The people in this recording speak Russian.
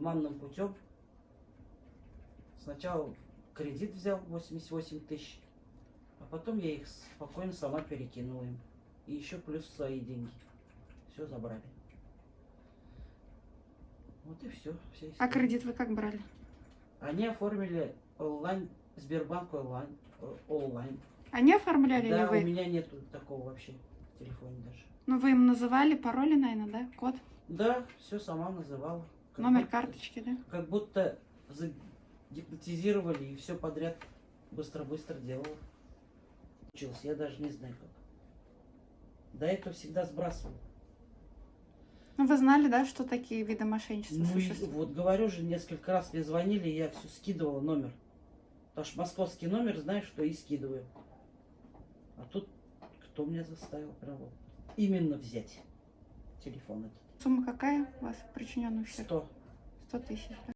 обманным путем. Сначала кредит взял 88 тысяч, а потом я их спокойно сама перекинула им. И еще плюс свои деньги. Все забрали. Вот и все. А кредит вы как брали? Они оформили онлайн, Сбербанк онлайн. Они оформляли Да, или вы? у меня нету такого вообще в телефоне даже. Ну, вы им называли пароли, наверное, да? Код? Да, все сама называла. Номер карточки, да? Как будто загипнотизировали и все подряд быстро-быстро делала. Учился, я даже не знаю как. До этого всегда сбрасывал. Ну, вы знали, да, что такие виды мошенничества Ну и существуют? вот говорю же, несколько раз мне звонили, и я все скидывала номер. Потому что московский номер, знаешь, что и скидываю. А тут кто меня заставил прям вот именно взять телефон этот? Сумма какая у вас причиненный ущерб? 100. 100 тысяч, да?